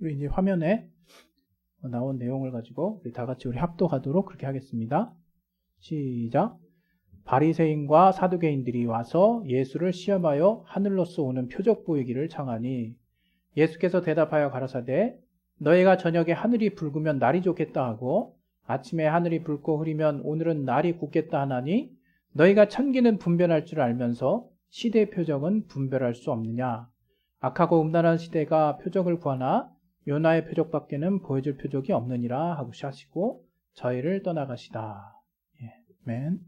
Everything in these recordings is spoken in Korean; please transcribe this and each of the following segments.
우리 이제 화면에 나온 내용을 가지고 우리 다 같이 우리 합독하도록 그렇게 하겠습니다. 시작. 바리새인과 사두개인들이 와서 예수를 시험하여 하늘로서 오는 표적 보이기를 청하니 예수께서 대답하여 가라사대 너희가 저녁에 하늘이 붉으면 날이 좋겠다 하고 아침에 하늘이 붉고 흐리면 오늘은 날이 굳겠다 하나니 너희가 천기는 분별할 줄 알면서 시대의 표적은 분별할 수 없느냐. 악하고 음란한 시대가 표적을 구하나 요나의 표적밖에는 보여줄 표적이 없느니라 하고 하시고 저희를 떠나가시다. 예, 맨.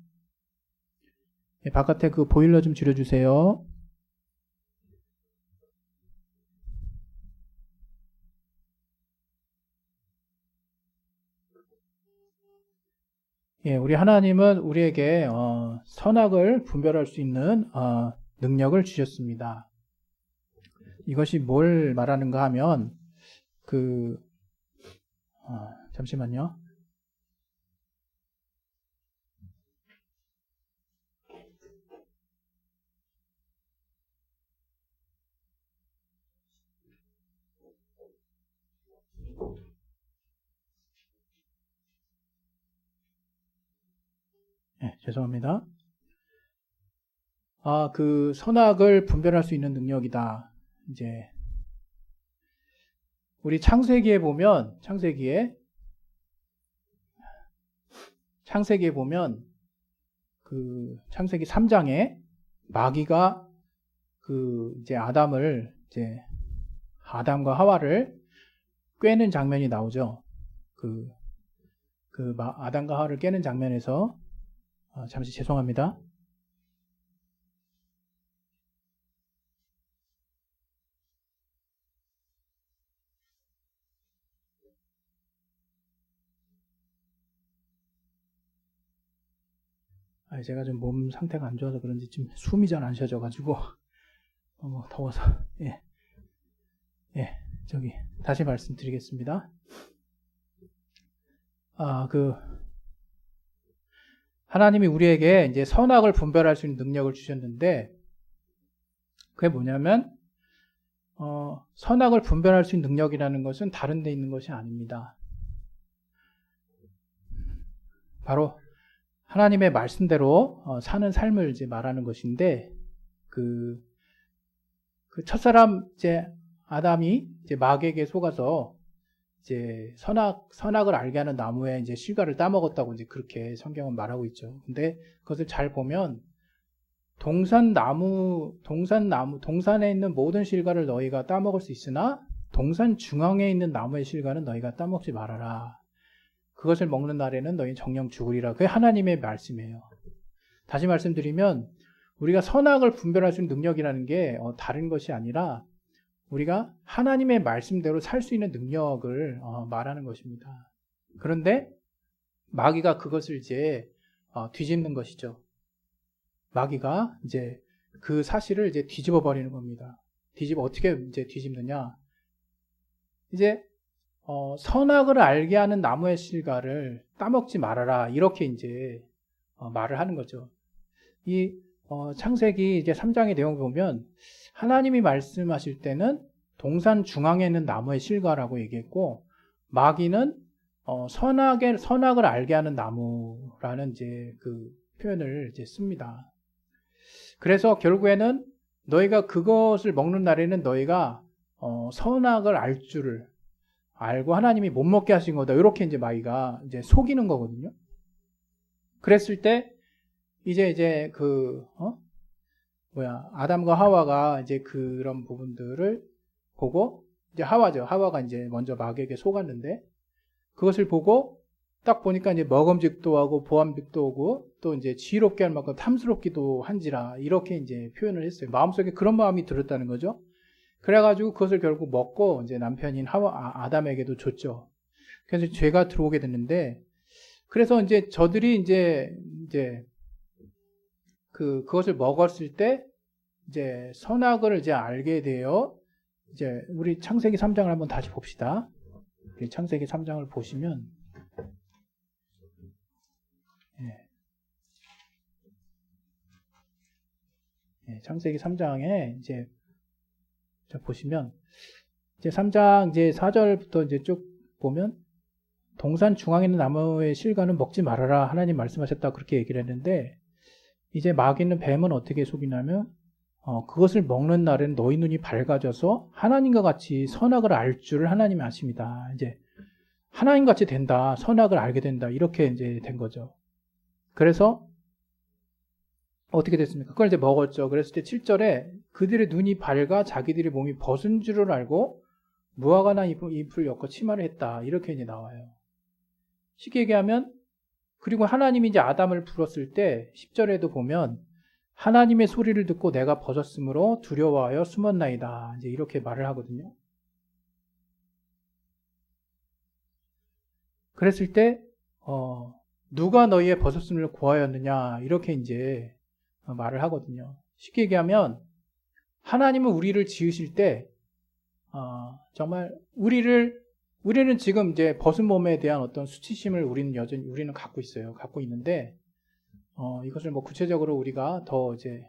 예, 바깥에 그 보일러 좀 줄여주세요. 예, 우리 하나님은 우리에게 선악을 분별할 수 있는 능력을 주셨습니다. 이것이 뭘 말하는가 하면 잠시만요. 네, 죄송합니다. 그 선악을 분별할 수 있는 능력이다. 이제 우리 창세기에 보면 그 창세기 3장에 마귀가 이제 아담과 하와를 꿰는 장면이 나오죠. 아담과 하와를 꿰는 장면에서 잠시 죄송합니다. 제가 좀 몸 상태가 안 좋아서 그런지 지금 숨이 잘 안 쉬어져가지고 너무 더워서 예, 다시 말씀드리겠습니다. 하나님이 우리에게 이제 선악을 분별할 수 있는 능력을 주셨는데 그게 뭐냐면 선악을 분별할 수 있는 능력이라는 것은 다른 데 있는 것이 아닙니다. 바로 하나님의 말씀대로 사는 삶을 이제 말하는 것인데 그 첫사람 이제 아담이 이제 마귀에게 속아서 이제 선악을 알게 하는 나무의 이제 실과를 따먹었다고 이제 그렇게 성경은 말하고 있죠. 근데 그것을 잘 보면 동산에 있는 모든 실과를 너희가 따먹을 수 있으나 동산 중앙에 있는 나무의 실과는 너희가 따먹지 말아라. 그것을 먹는 날에는 너희 정령 죽으리라. 그게 하나님의 말씀이에요. 다시 말씀드리면 우리가 선악을 분별할 수 있는 능력이라는 게 다른 것이 아니라 우리가 하나님의 말씀대로 살 수 있는 능력을 말하는 것입니다. 그런데 마귀가 그것을 이제 뒤집는 것이죠. 마귀가 이제 그 사실을 이제 뒤집어 버리는 겁니다. 어떻게 이제 뒤집느냐? 이제 선악을 알게 하는 나무의 실과를 따먹지 말아라. 이렇게 이제 말을 하는 거죠. 이 창세기 이제 3장의 내용을 보면 하나님이 말씀하실 때는 동산 중앙에 있는 나무의 실과라고 얘기했고 마귀는 선악을 알게 하는 나무라는 이제 그 표현을 이제 씁니다. 그래서 결국에는 너희가 그것을 먹는 날에는 너희가 선악을 알 줄을 알고 하나님이 못 먹게 하신 거다. 이렇게 이제 마귀가 이제 속이는 거거든요. 그랬을 때 이제 아담과 하와가 이제 그런 부분들을 보고 이제 하와가 이제 먼저 마귀에게 속았는데 그것을 보고 딱 보니까 이제 먹음직도 하고 보암직도 하고 또 이제 지혜롭게 할 만큼 탐스럽기도 한지라 이렇게 이제 표현을 했어요. 마음속에 그런 마음이 들었다는 거죠. 그래가지고 그것을 결국 먹고 이제 남편인 아담에게도 줬죠. 그래서 죄가 들어오게 됐는데 그래서 이제 저들이 이제 그것을 먹었을 때 이제 선악을 이제 알게 되어 이제 우리 창세기 3장을 한번 다시 봅시다. 우리 창세기 3장을 보시면 창세기 3장에 이제 보시면 이제 3장 이제 4절부터 이제 쭉 보면 동산 중앙에 있는 나무의 실과는 먹지 말아라. 하나님 말씀하셨다. 그렇게 얘기를 했는데 이제 마귀는 뱀은 어떻게 속이냐면 그것을 먹는 날에는 너희 눈이 밝아져서 하나님과 같이 선악을 알 줄을 하나님이 아십니다. 이제 하나님 같이 된다. 선악을 알게 된다. 이렇게 이제 된 거죠. 그래서 어떻게 됐습니까? 그걸 이제 먹었죠. 그랬을 때 7절에 그들의 눈이 밝아 자기들의 몸이 벗은 줄을 알고 무화과 나 잎을 엮어 치마를 했다. 이렇게 이제 나와요. 쉽게 얘기하면 그리고 하나님이 이제 아담을 불었을 때 10절에도 보면 하나님의 소리를 듣고 내가 벗었으므로 두려워하여 숨었나이다. 이제 이렇게 말을 하거든요. 그랬을 때 누가 너희의 벗었음을 구하였느냐 이렇게 이제 말을 하거든요. 쉽게 얘기하면 하나님은 우리를 지으실 때 정말 우리는 지금 이제 벗은 몸에 대한 어떤 수치심을 우리는 갖고 있어요. 갖고 있는데 이것을 뭐 구체적으로 우리가 더 이제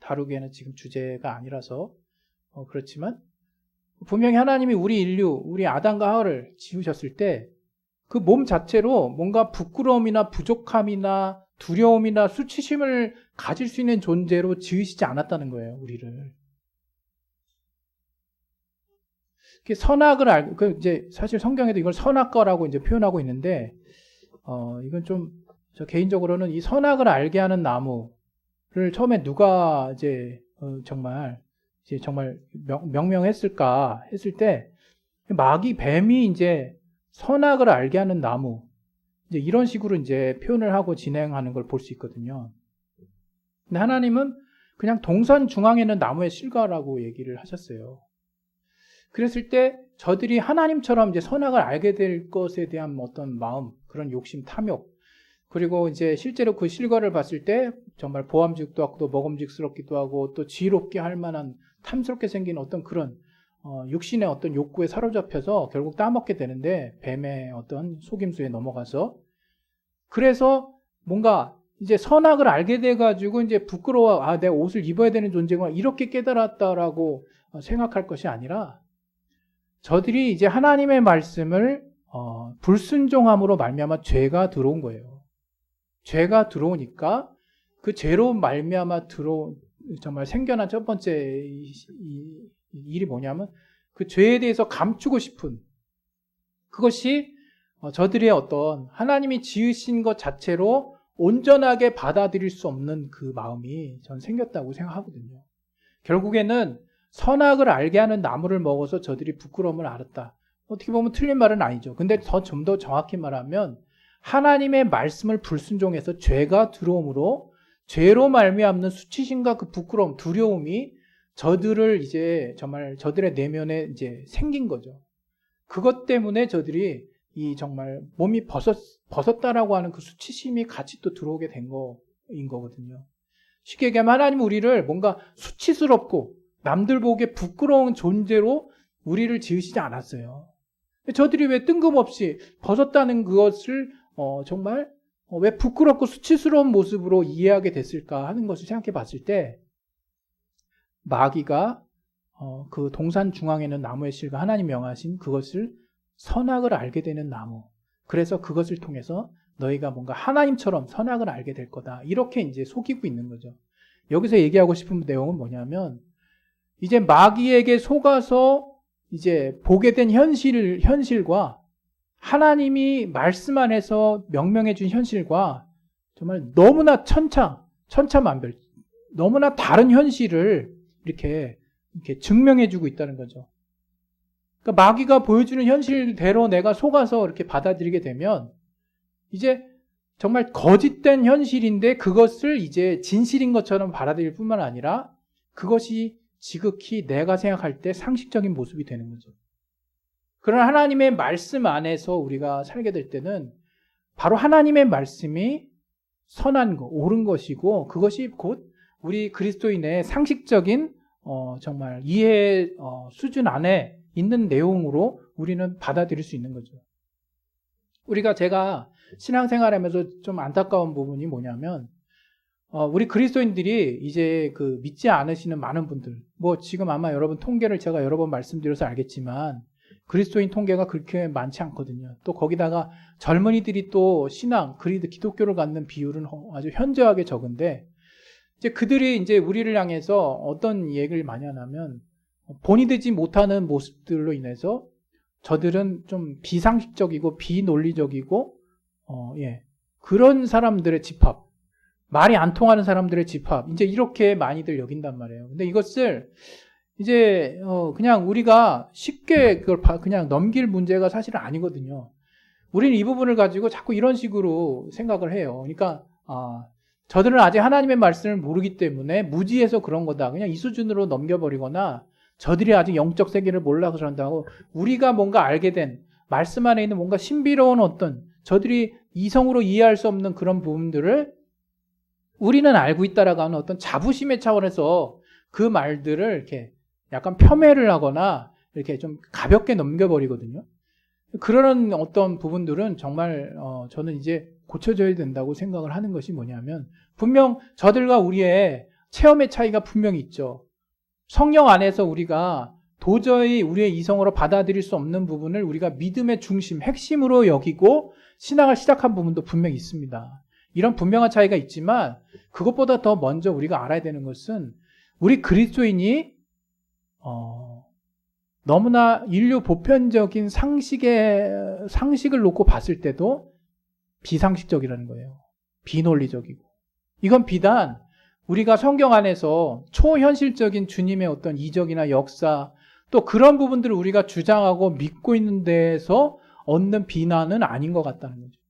다루기에는 지금 주제가 아니라서 그렇지만 분명히 하나님이 우리 아담과 하와를 지으셨을 때 그 몸 자체로 뭔가 부끄러움이나 부족함이나 두려움이나 수치심을 가질 수 있는 존재로 지으시지 않았다는 거예요, 우리를. 선악을 알고, 이제 사실 성경에도 이걸 선악과라고 이제 표현하고 있는데, 이건 좀, 저 개인적으로는 이 선악을 알게 하는 나무를 처음에 누가 이제, 정말 명명했을까 했을 때, 뱀이 이제 선악을 알게 하는 나무, 이제 이런 식으로 이제 표현을 하고 진행하는 걸 볼 수 있거든요. 근데 하나님은 그냥 동산 중앙에 있는 나무의 실과라고 얘기를 하셨어요. 그랬을 때 저들이 하나님처럼 이제 선악을 알게 될 것에 대한 어떤 마음, 그런 욕심, 탐욕, 그리고 이제 실제로 그 실과를 봤을 때 정말 보암직도 하고 또 먹음직스럽기도 하고 또 지혜롭게 할 만한 탐스럽게 생긴 어떤 그런 육신의 어떤 욕구에 사로잡혀서 결국 따먹게 되는데 뱀의 어떤 속임수에 넘어가서 그래서 뭔가 이제 선악을 알게 돼가지고 이제 부끄러워 내 옷을 입어야 되는 존재구나 이렇게 깨달았다라고 생각할 것이 아니라 저들이 이제 하나님의 말씀을 불순종함으로 말미암아 죄가 들어온 거예요. 죄가 들어오니까 그 죄로 말미암아 정말 생겨난 첫 번째 일이 뭐냐면 그 죄에 대해서 감추고 싶은 그것이 저들의 어떤 하나님이 지으신 것 자체로 온전하게 받아들일 수 없는 그 마음이 전 생겼다고 생각하거든요. 결국에는 선악을 알게 하는 나무를 먹어서 저들이 부끄러움을 알았다. 어떻게 보면 틀린 말은 아니죠. 근데 좀 더 정확히 말하면 하나님의 말씀을 불순종해서 죄가 들어오므로 죄로 말미암는 수치심과 그 부끄러움, 두려움이 저들을 이제 정말 저들의 내면에 이제 생긴 거죠. 그것 때문에 저들이 이 정말 몸이 벗었다라고 하는 그 수치심이 같이 또 들어오게 된 거인 거거든요. 쉽게 얘기하면 하나님은 우리를 뭔가 수치스럽고 남들 보기에 부끄러운 존재로 우리를 지으시지 않았어요. 저들이 왜 뜬금없이 벗었다는 그것을 정말 왜 부끄럽고 수치스러운 모습으로 이해하게 됐을까 하는 것을 생각해 봤을 때 마귀가 그 동산 중앙에 있는 나무의 실과 하나님 명하신 그것을 선악을 알게 되는 나무. 그래서 그것을 통해서 너희가 뭔가 하나님처럼 선악을 알게 될 거다. 이렇게 이제 속이고 있는 거죠. 여기서 얘기하고 싶은 내용은 뭐냐면 이제 마귀에게 속아서 이제 보게 된 현실과 하나님이 말씀 안에서 명명해 준 현실과 정말 너무나 천차만별, 너무나 다른 현실을 이렇게 증명해 주고 있다는 거죠. 그러니까 마귀가 보여주는 현실대로 내가 속아서 이렇게 받아들이게 되면 이제 정말 거짓된 현실인데 그것을 이제 진실인 것처럼 받아들일 뿐만 아니라 그것이 지극히 내가 생각할 때 상식적인 모습이 되는 거죠. 그러나 하나님의 말씀 안에서 우리가 살게 될 때는 바로 하나님의 말씀이 선한 것, 옳은 것이고 그것이 곧 우리 그리스도인의 상식적인 정말 이해 수준 안에 있는 내용으로 우리는 받아들일 수 있는 거죠. 제가 신앙생활하면서 좀 안타까운 부분이 뭐냐면 우리 그리스도인들이 이제 그 믿지 않으시는 많은 분들, 뭐 지금 아마 여러분 통계를 제가 여러 번 말씀드려서 알겠지만 그리스도인 통계가 그렇게 많지 않거든요. 또 거기다가 젊은이들이 또 신앙, 기독교를 갖는 비율은 아주 현저하게 적은데, 이제 그들이 이제 우리를 향해서 어떤 얘기를 많이 하냐면, 본이 되지 못하는 모습들로 인해서 저들은 좀 비상식적이고 비논리적이고, 그런 사람들의 집합, 말이 안 통하는 사람들의 집합, 이제 이렇게 많이들 여긴단 말이에요. 근데 이것을 이제 그냥 우리가 쉽게 그걸 그냥 넘길 문제가 사실은 아니거든요. 우리는 이 부분을 가지고 자꾸 이런 식으로 생각을 해요. 그러니까 저들은 아직 하나님의 말씀을 모르기 때문에 무지해서 그런 거다. 그냥 이 수준으로 넘겨버리거나 저들이 아직 영적 세계를 몰라서 그런다고, 우리가 뭔가 알게 된 말씀 안에 있는 뭔가 신비로운 어떤 저들이 이성으로 이해할 수 없는 그런 부분들을 우리는 알고 있다라고 하는 어떤 자부심의 차원에서 그 말들을 이렇게 약간 폄훼를 하거나 이렇게 좀 가볍게 넘겨버리거든요. 그런 어떤 부분들은 정말 저는 이제 고쳐져야 된다고 생각을 하는 것이 뭐냐면, 분명 저들과 우리의 체험의 차이가 분명히 있죠. 성령 안에서 우리가 도저히 우리의 이성으로 받아들일 수 없는 부분을 우리가 믿음의 중심, 핵심으로 여기고 신앙을 시작한 부분도 분명히 있습니다. 이런 분명한 차이가 있지만 그것보다 더 먼저 우리가 알아야 되는 것은, 우리 그리스도인이 너무나 인류 보편적인 상식을 놓고 봤을 때도 비상식적이라는 거예요. 비논리적이고. 이건 비단 우리가 성경 안에서 초현실적인 주님의 어떤 이적이나 역사, 또 그런 부분들을 우리가 주장하고 믿고 있는 데에서 얻는 비난은 아닌 것 같다는 거죠.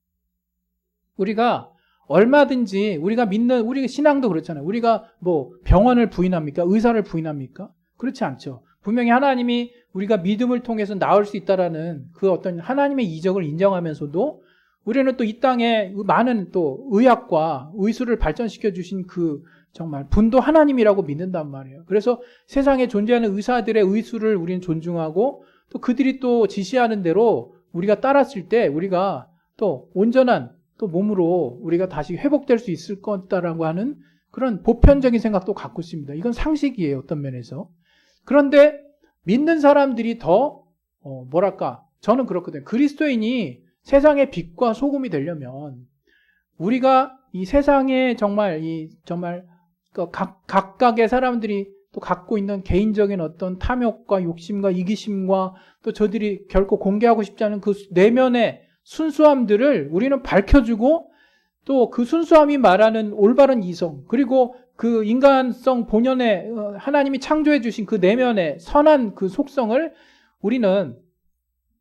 우리가 얼마든지 우리가 믿는, 우리 신앙도 그렇잖아요. 우리가 뭐 병원을 부인합니까? 의사를 부인합니까? 그렇지 않죠. 분명히 하나님이 우리가 믿음을 통해서 나을 수 있다라는 그 어떤 하나님의 이적을 인정하면서도 우리는 또 이 땅에 많은 또 의학과 의술을 발전시켜 주신 그 정말 분도 하나님이라고 믿는단 말이에요. 그래서 세상에 존재하는 의사들의 의술을 우리는 존중하고, 또 그들이 또 지시하는 대로 우리가 따랐을 때 우리가 또 온전한 또 몸으로 우리가 다시 회복될 수 있을 거다라고 하는 그런 보편적인 생각도 갖고 있습니다. 이건 상식이에요, 어떤 면에서. 그런데 믿는 사람들이 더 저는 그렇거든요. 그리스도인이 세상의 빛과 소금이 되려면 우리가 이 세상에 정말 각각의 사람들이 또 갖고 있는 개인적인 어떤 탐욕과 욕심과 이기심과, 또 저들이 결코 공개하고 싶지 않은 그 내면의 순수함들을 우리는 밝혀주고, 또 그 순수함이 말하는 올바른 이성, 그리고 그 인간성 본연의 하나님이 창조해 주신 그 내면의 선한 그 속성을 우리는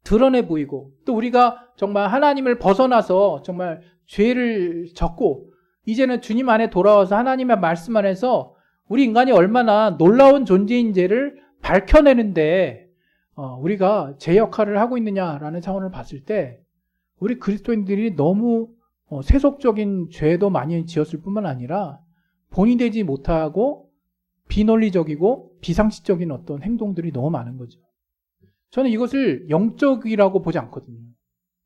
드러내 보이고, 또 우리가 정말 하나님을 벗어나서 정말 죄를 졌고 이제는 주님 안에 돌아와서 하나님의 말씀 안에서 우리 인간이 얼마나 놀라운 존재인지를 밝혀내는데 우리가 제 역할을 하고 있느냐라는 차원을 봤을 때, 우리 그리스도인들이 너무 세속적인 죄도 많이 지었을 뿐만 아니라 본이 되지 못하고 비논리적이고 비상식적인 어떤 행동들이 너무 많은 거죠. 저는 이것을 영적이라고 보지 않거든요.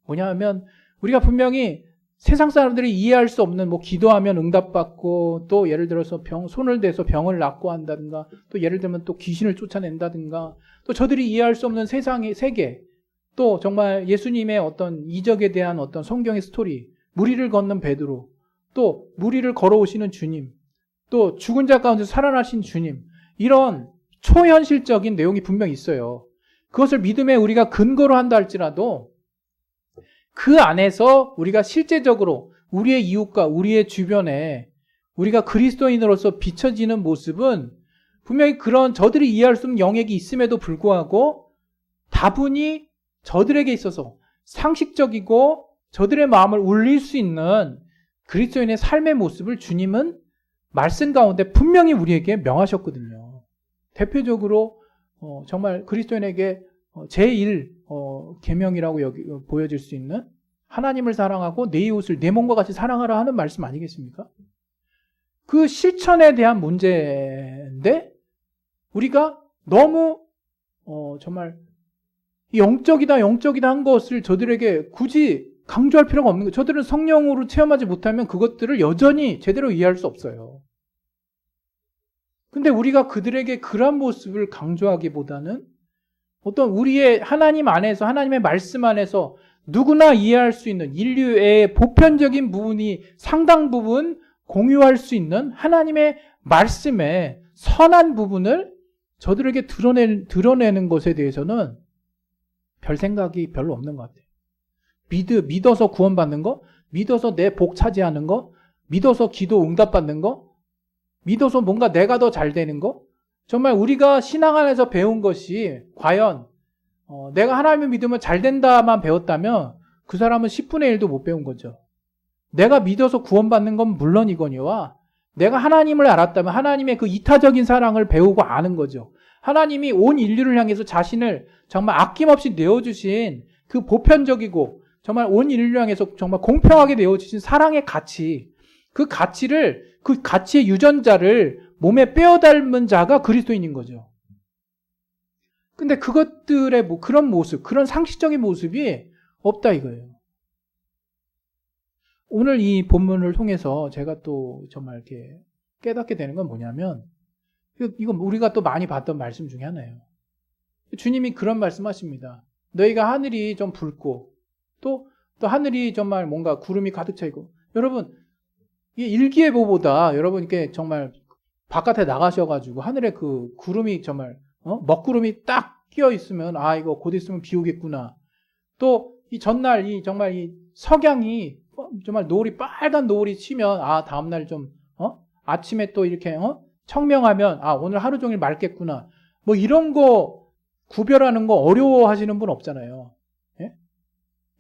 뭐냐 하면, 우리가 분명히 세상 사람들이 이해할 수 없는, 뭐 기도하면 응답받고, 또 예를 들어서 손을 대서 병을 낫고 한다든가, 또 예를 들면 또 귀신을 쫓아낸다든가, 또 저들이 이해할 수 없는 세상의 세계, 또 정말 예수님의 어떤 이적에 대한 어떤 성경의 스토리, 무리를 걷는 베드로, 또 무리를 걸어오시는 주님, 또 죽은 자 가운데 살아나신 주님, 이런 초현실적인 내용이 분명히 있어요. 그것을 믿음에 우리가 근거로 한다 할지라도 그 안에서 우리가 실제적으로 우리의 이웃과 우리의 주변에 우리가 그리스도인으로서 비춰지는 모습은 분명히 그런 저들이 이해할 수 없는 영역이 있음에도 불구하고 다분히 저들에게 있어서 상식적이고 저들의 마음을 울릴 수 있는 그리스도인의 삶의 모습을 주님은 말씀 가운데 분명히 우리에게 명하셨거든요. 대표적으로 정말 그리스도인에게 제1 계명이라고 보여질 수 있는, 하나님을 사랑하고 내 이웃을 내 몸과 같이 사랑하라 하는 말씀 아니겠습니까? 그 실천에 대한 문제인데 우리가 너무 정말 영적이다 한 것을 저들에게 굳이 강조할 필요가 없는 거예요. 저들은 성령으로 체험하지 못하면 그것들을 여전히 제대로 이해할 수 없어요. 근데 우리가 그들에게 그런 모습을 강조하기보다는 어떤 우리의 하나님 안에서, 하나님의 말씀 안에서 누구나 이해할 수 있는 인류의 보편적인 부분이 상당 부분 공유할 수 있는 하나님의 말씀의 선한 부분을 저들에게 드러내는 것에 대해서는 별 생각이 별로 없는 것 같아요. 믿어서 구원받는 거, 믿어서 내 복 차지하는 거, 믿어서 기도 응답받는 거, 믿어서 뭔가 내가 더 잘 되는 거, 정말 우리가 신앙 안에서 배운 것이 과연 내가 하나님을 믿으면 잘 된다만 배웠다면 그 사람은 10분의 1도 못 배운 거죠. 내가 믿어서 구원받는 건 물론이거니와 내가 하나님을 알았다면 하나님의 그 이타적인 사랑을 배우고 아는 거죠. 하나님이 온 인류를 향해서 자신을 정말 아낌없이 내어주신 그 보편적이고 정말 온 인류를 향해서 정말 공평하게 내어주신 사랑의 가치, 그 가치의 유전자를 몸에 빼어 닮은 자가 그리스도인인 거죠. 근데 그것들의 그런 모습, 그런 상식적인 모습이 없다 이거예요. 오늘 이 본문을 통해서 제가 또 정말 이렇게 깨닫게 되는 건 뭐냐면, 이건 우리가 또 많이 봤던 말씀 중에 하나예요. 주님이 그런 말씀 하십니다. 너희가 하늘이 좀 붉고, 또 하늘이 정말 뭔가 구름이 가득 차 있고, 여러분, 이 일기예보보다 여러분께 정말 바깥에 나가셔가지고 하늘에 그 구름이 정말 먹구름이 딱 끼어 있으면 이거 곧 있으면 비 오겠구나. 또 이 전날 정말 이 석양이 정말 빨간 노을이 치면 다음날 좀 아침에 또 이렇게 청명하면 오늘 하루 종일 맑겠구나. 뭐 이런 거 구별하는 거 어려워하시는 분 없잖아요. 예?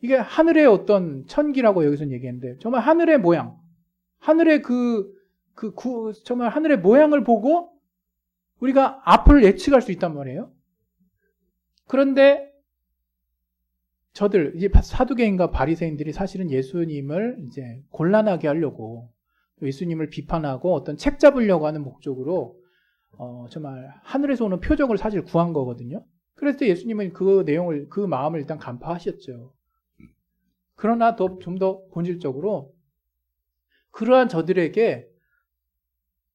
이게 하늘의 어떤 천기라고 여기서 얘기했는데 정말 하늘의 모양, 하늘의 정말 하늘의 모양을 보고 우리가 앞을 예측할 수 있단 말이에요. 그런데 이제 사두개인과 바리새인들이 사실은 예수님을 이제 곤란하게 하려고, 예수님을 비판하고 어떤 책 잡으려고 하는 목적으로 정말 하늘에서 오는 표적을 사실 구한 거거든요. 그래서 예수님은 그 마음을 일단 간파하셨죠. 그러나 좀 더 본질적으로 그러한 저들에게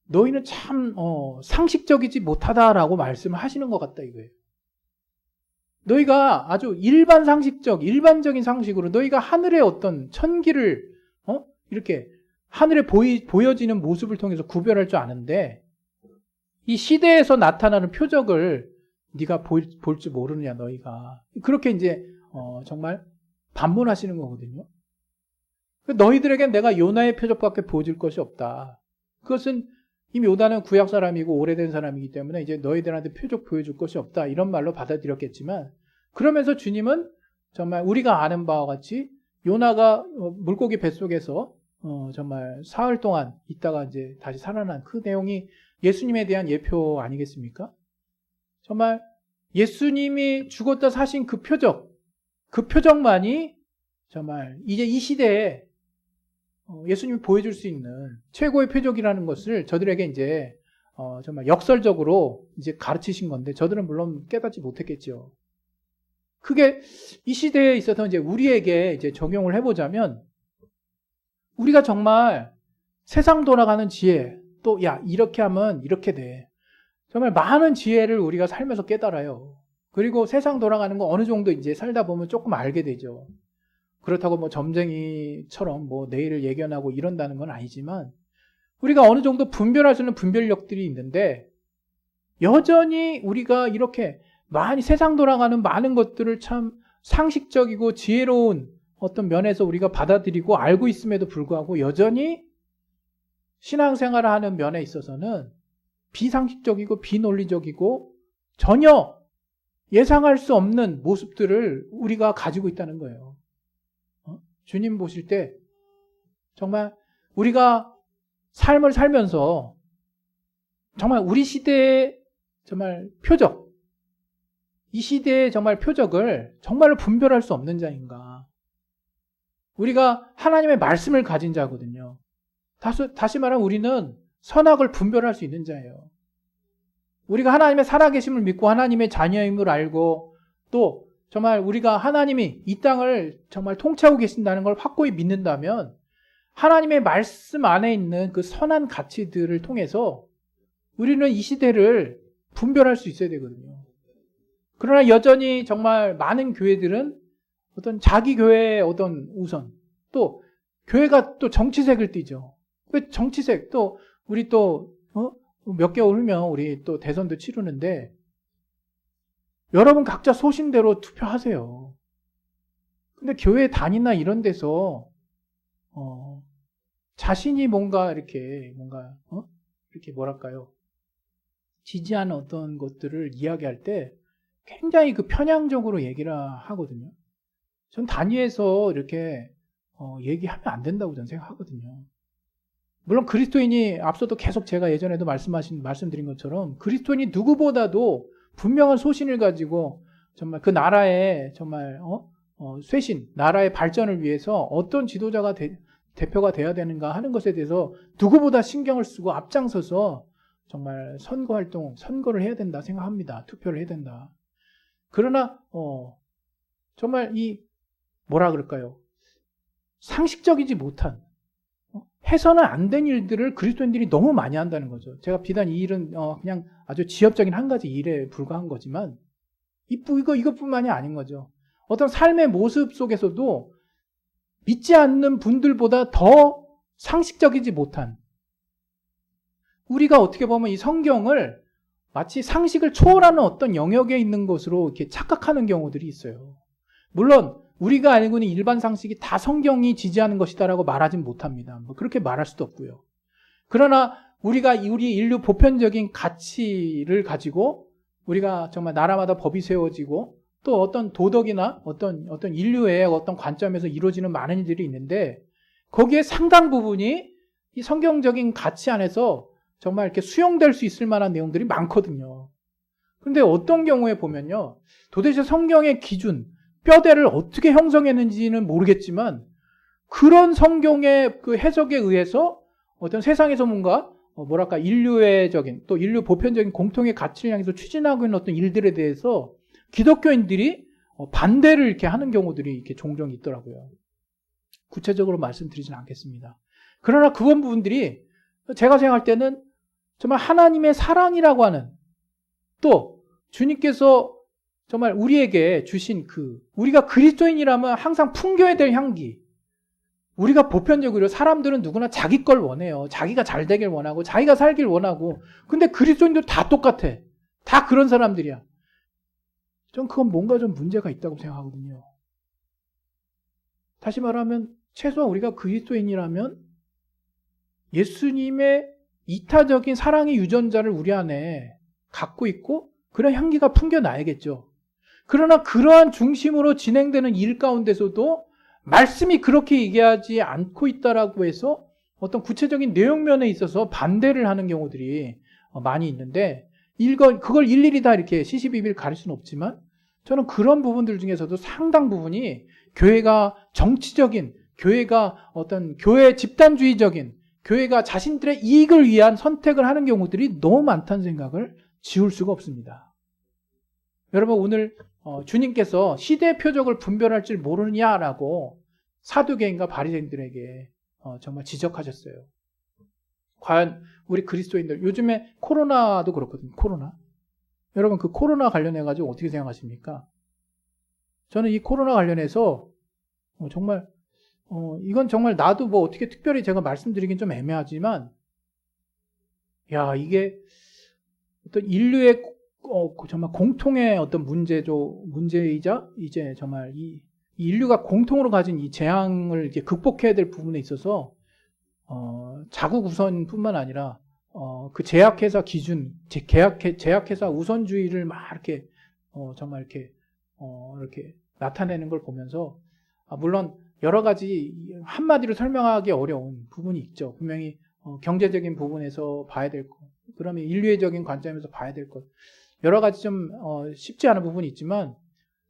너희는 참 상식적이지 못하다라고 말씀을 하시는 것 같다 이거예요. 너희가 아주 일반적인 상식으로 너희가 하늘의 어떤 천기를 이렇게 하늘에 보여지는 모습을 통해서 구별할 줄 아는데 이 시대에서 나타나는 표적을 네가 볼 줄 모르느냐 너희가. 그렇게 이제 정말 반문하시는 거거든요. 너희들에겐 내가 요나의 표적밖에 보여줄 것이 없다. 그것은 이미 요나는 구약 사람이고 오래된 사람이기 때문에 이제 너희들한테 표적 보여줄 것이 없다. 이런 말로 받아들였겠지만 그러면서 주님은 정말 우리가 아는 바와 같이 요나가 물고기 뱃속에서 정말 사흘 동안 있다가 이제 다시 살아난 그 내용이 예수님에 대한 예표 아니겠습니까? 정말 예수님이 죽었다 사신 그 표적만이 정말 이제 이 시대에 예수님이 보여줄 수 있는 최고의 표적이라는 것을 저들에게 이제 정말 역설적으로 이제 가르치신 건데 저들은 물론 깨닫지 못했겠죠. 그게 이 시대에 있어서 이제 우리에게 이제 적용을 해보자면 우리가 정말 세상 돌아가는 지혜 또 이렇게 하면 이렇게 돼. 정말 많은 지혜를 우리가 살면서 깨달아요. 그리고 세상 돌아가는 거 어느 정도 이제 살다 보면 조금 알게 되죠. 그렇다고 뭐 점쟁이처럼 뭐 내일을 예견하고 이런다는 건 아니지만 우리가 어느 정도 분별할 수 있는 분별력들이 있는데 여전히 우리가 이렇게 많이 세상 돌아가는 많은 것들을 참 상식적이고 지혜로운 어떤 면에서 우리가 받아들이고 알고 있음에도 불구하고 여전히 신앙생활을 하는 면에 있어서는 비상식적이고 비논리적이고 전혀 예상할 수 없는 모습들을 우리가 가지고 있다는 거예요. 주님 보실 때 정말 우리가 삶을 살면서 정말 우리 시대의 정말 표적, 이 시대의 정말 표적을 정말로 분별할 수 없는 자인가. 우리가 하나님의 말씀을 가진 자거든요. 다시 말하면 우리는 선악을 분별할 수 있는 자예요. 우리가 하나님의 살아계심을 믿고 하나님의 자녀임을 알고 또 정말 우리가 하나님이 이 땅을 정말 통치하고 계신다는 걸 확고히 믿는다면 하나님의 말씀 안에 있는 그 선한 가치들을 통해서 우리는 이 시대를 분별할 수 있어야 되거든요. 그러나 여전히 정말 많은 교회들은 어떤 자기 교회의 어떤 우선, 또 교회가 또 정치색을 띠죠. 왜 정치색, 또 우리 또 몇 개월 후면 우리 또 대선도 치르는데 여러분 각자 소신대로 투표하세요. 근데 교회 단위나 이런 데서 자신이 뭔가 이렇게 뭐랄까요? 지지하는 어떤 것들을 이야기할 때 굉장히 그 편향적으로 얘기를 하거든요. 전 단위에서 이렇게 얘기하면 안 된다고 저는 생각하거든요. 물론 그리스도인이 앞서도 계속 제가 예전에도 말씀드린 것처럼 그리스도인이 누구보다도 분명한 소신을 가지고 정말 그 나라의 정말 쇄신, 나라의 발전을 위해서 어떤 지도자가 대표가 되어야 되는가 하는 것에 대해서 누구보다 신경을 쓰고 앞장서서 정말 선거를 해야 된다 생각합니다. 투표를 해야 된다. 그러나 정말 뭐라 그럴까요? 상식적이지 못한 해서는 안 된 일들을 그리스도인들이 너무 많이 한다는 거죠. 제가 비단 이 일은 그냥 아주 지엽적인 한 가지 일에 불과한 거지만 이것뿐만이 아닌 거죠. 어떤 삶의 모습 속에서도 믿지 않는 분들보다 더 상식적이지 못한, 우리가 어떻게 보면 이 성경을 마치 상식을 초월하는 어떤 영역에 있는 것으로 이렇게 착각하는 경우들이 있어요. 물론 우리가 알고 있는 일반 상식이 다 성경이 지지하는 것이다라고 말하진 못합니다. 그렇게 말할 수도 없고요. 그러나 우리 인류 보편적인 가치를 가지고 우리가 정말 나라마다 법이 세워지고 또 어떤 도덕이나 어떤 인류의 어떤 관점에서 이루어지는 많은 일들이 있는데 거기에 상당 부분이 이 성경적인 가치 안에서 정말 이렇게 수용될 수 있을 만한 내용들이 많거든요. 그런데 어떤 경우에 보면요, 도대체 성경의 기준, 뼈대를 어떻게 형성했는지는 모르겠지만 그런 성경의 그 해석에 의해서 어떤 세상에서 뭔가 인류애적인 또 인류 보편적인 공통의 가치를 향해서 추진하고 있는 어떤 일들에 대해서 기독교인들이 반대를 이렇게 하는 경우들이 이렇게 종종 있더라고요. 구체적으로 말씀드리진 않겠습니다. 그러나 그런 부분들이 제가 생각할 때는 정말 하나님의 사랑이라고 하는, 또 주님께서 정말 우리에게 주신 우리가 그리스도인이라면 항상 풍겨야 될 향기. 우리가 보편적으로 사람들은 누구나 자기 걸 원해요. 자기가 잘 되길 원하고 자기가 살길 원하고. 근데 그리스도인도 다 똑같아. 다 그런 사람들이야. 전 그건 뭔가 좀 문제가 있다고 생각하거든요. 다시 말하면 최소한 우리가 그리스도인이라면 예수님의 이타적인 사랑의 유전자를 우리 안에 갖고 있고 그런 향기가 풍겨나야겠죠. 그러나 그러한 중심으로 진행되는 일 가운데서도 말씀이 그렇게 얘기하지 않고 있다라고 해서 어떤 구체적인 내용면에 있어서 반대를 하는 경우들이 많이 있는데 그걸 일일이 다 이렇게 시시비비를 가릴 수는 없지만 저는 그런 부분들 중에서도 상당 부분이 교회가 정치적인, 교회가 어떤 교회 집단주의적인, 교회가 자신들의 이익을 위한 선택을 하는 경우들이 너무 많다는 생각을 지울 수가 없습니다. 여러분 오늘 주님께서 시대의 표적을 분별할 줄 모르느냐라고 사두개인과 바리새인들에게 정말 지적하셨어요. 과연 우리 그리스도인들, 요즘에 코로나도 그렇거든요. 코로나. 여러분 그 코로나 관련해가지고 어떻게 생각하십니까? 저는 이 코로나 관련해서 정말 이건 정말 나도 뭐 어떻게 특별히 제가 말씀드리긴 좀 애매하지만 이게 어떤 인류의 정말 공통의 어떤 문제이자 이제 정말 이 인류가 공통으로 가진 이 재앙을 이제 극복해야 될 부분에 있어서 자국 우선뿐만 아니라 그 제약회사 기준, 제약회사 우선주의를 막 이렇게 정말 이렇게 나타내는 걸 보면서 물론 여러 가지 한마디로 설명하기 어려운 부분이 있죠. 분명히 경제적인 부분에서 봐야 될 것, 그러면 인류애적인 관점에서 봐야 될 것, 여러 가지 좀 쉽지 않은 부분이 있지만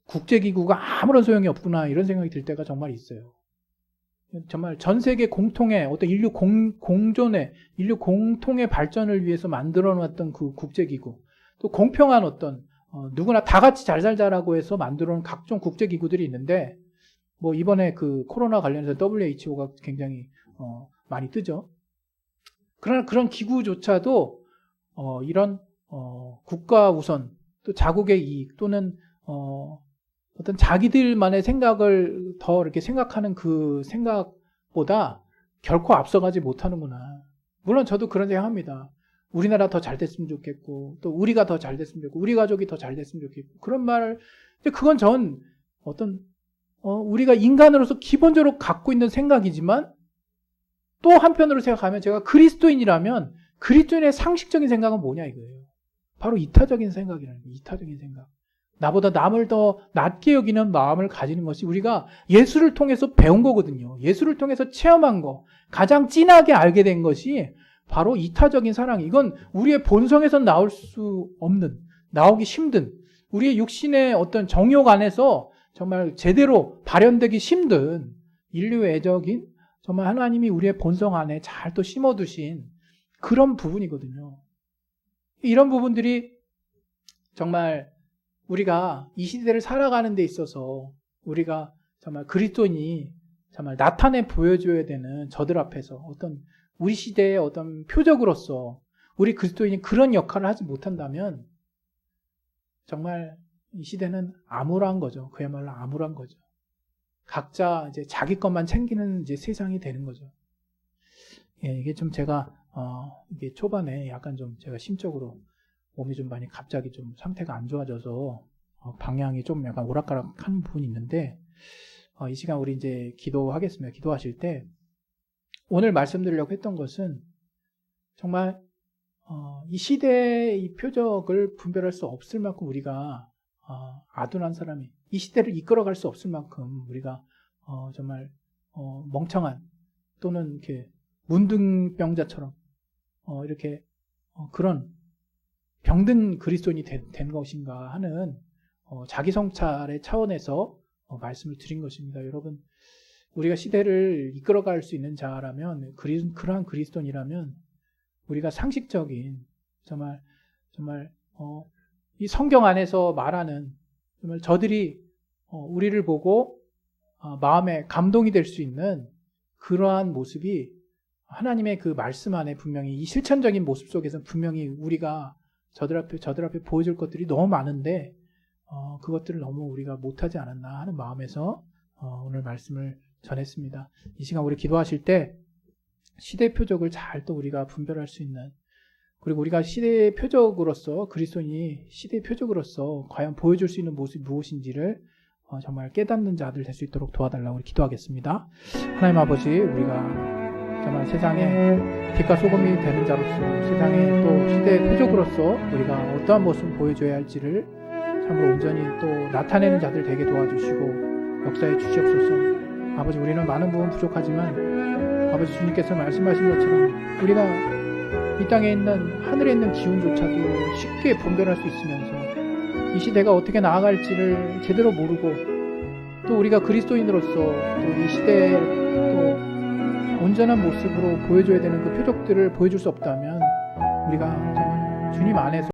국제기구가 아무런 소용이 없구나 이런 생각이 들 때가 정말 있어요. 정말 전 세계 공통의 어떤 인류 공존의, 인류 공통의 발전을 위해서 만들어 놨던 그 국제기구, 또 공평한 어떤 누구나 다 같이 잘 살자라고 해서 만들어 놓은 각종 국제기구들이 있는데, 뭐 이번에 그 코로나 관련해서 WHO가 굉장히 많이 뜨죠. 그러나 그런 기구조차도 이런 국가 우선, 또 자국의 이익, 또는 어떤 자기들만의 생각을 더 이렇게 생각하는 그 생각보다 결코 앞서가지 못하는구나. 물론 저도 그런 생각합니다. 우리나라 더 잘 됐으면 좋겠고, 또 우리가 더 잘 됐으면 좋겠고, 우리 가족이 더 잘 됐으면 좋겠고, 그런 말을, 그건 전 어떤 우리가 인간으로서 기본적으로 갖고 있는 생각이지만, 또 한편으로 생각하면, 제가 그리스도인이라면 그리스도인의 상식적인 생각은 뭐냐 이거예요. 바로 이타적인 생각이라는 거예요. 이타적인 생각. 나보다 남을 더 낮게 여기는 마음을 가지는 것이 우리가 예수를 통해서 배운 거거든요. 예수를 통해서 체험한 거, 가장 진하게 알게 된 것이 바로 이타적인 사랑. 이건 우리의 본성에서 나올 수 없는, 나오기 힘든, 우리의 육신의 어떤 정욕 안에서 정말 제대로 발현되기 힘든 인류의 애적인, 정말 하나님이 우리의 본성 안에 잘 또 심어두신 그런 부분이거든요. 이런 부분들이 정말 우리가 이 시대를 살아가는 데 있어서 우리가 정말 그리스도인이 정말 나타내 보여줘야 되는, 저들 앞에서 어떤 우리 시대의 어떤 표적으로서 우리 그리스도인이 그런 역할을 하지 못한다면 정말 이 시대는 암울한 거죠. 그야말로 암울한 거죠. 각자 이제 자기 것만 챙기는 이제 세상이 되는 거죠. 예, 이게 좀 제가 이게 초반에 약간 좀 제가 심적으로 몸이 좀 많이 갑자기 좀 상태가 안 좋아져서 방향이 좀 약간 오락가락한 부분이 있는데, 이 시간 우리 이제 기도하겠습니다. 기도하실 때 오늘 말씀드리려고 했던 것은 정말 이 시대의 이 표적을 분별할 수 없을 만큼 우리가 아둔한 사람이, 이 시대를 이끌어갈 수 없을 만큼 우리가 정말 멍청한, 또는 이렇게 문둥병자처럼 이렇게 그런 병든 그리스도인이 된 것인가 하는 자기 성찰의 차원에서 말씀을 드린 것입니다. 여러분, 우리가 시대를 이끌어갈 수 있는 자라면, 그러한 그리스도인이라면 우리가 상식적인, 정말 이 성경 안에서 말하는, 정말 저들이 우리를 보고 마음에 감동이 될 수 있는 그러한 모습이 하나님의 그 말씀 안에 분명히, 이 실천적인 모습 속에서 분명히 우리가 저들 앞에 보여줄 것들이 너무 많은데 그것들을 너무 우리가 못하지 않았나 하는 마음에서 오늘 말씀을 전했습니다. 이 시간 우리 기도하실 때 시대 표적을 잘 또 우리가 분별할 수 있는, 그리고 우리가 시대의 표적으로서, 그리스도인이 시대의 표적으로서 과연 보여줄 수 있는 모습이 무엇인지를 정말 깨닫는 자들 될 수 있도록 도와달라고 우리 기도하겠습니다. 하나님 아버지, 우리가 정말 세상에 빛과 소금이 되는 자로서, 세상에 또 시대의 표적으로서 우리가 어떠한 모습을 보여줘야 할지를 참으로 온전히 또 나타내는 자들 되게 도와주시고 역사해 주시옵소서. 아버지, 우리는 많은 부분 부족하지만 아버지, 주님께서 말씀하신 것처럼 우리가 이 땅에 있는, 하늘에 있는 기운조차도 쉽게 분별할 수 있으면서 이 시대가 어떻게 나아갈지를 제대로 모르고, 또 우리가 그리스도인으로서 또 이 시대에 또 온전한 모습으로 보여줘야 되는 그 표적들을 보여줄 수 없다면 우리가 정말 주님 안에서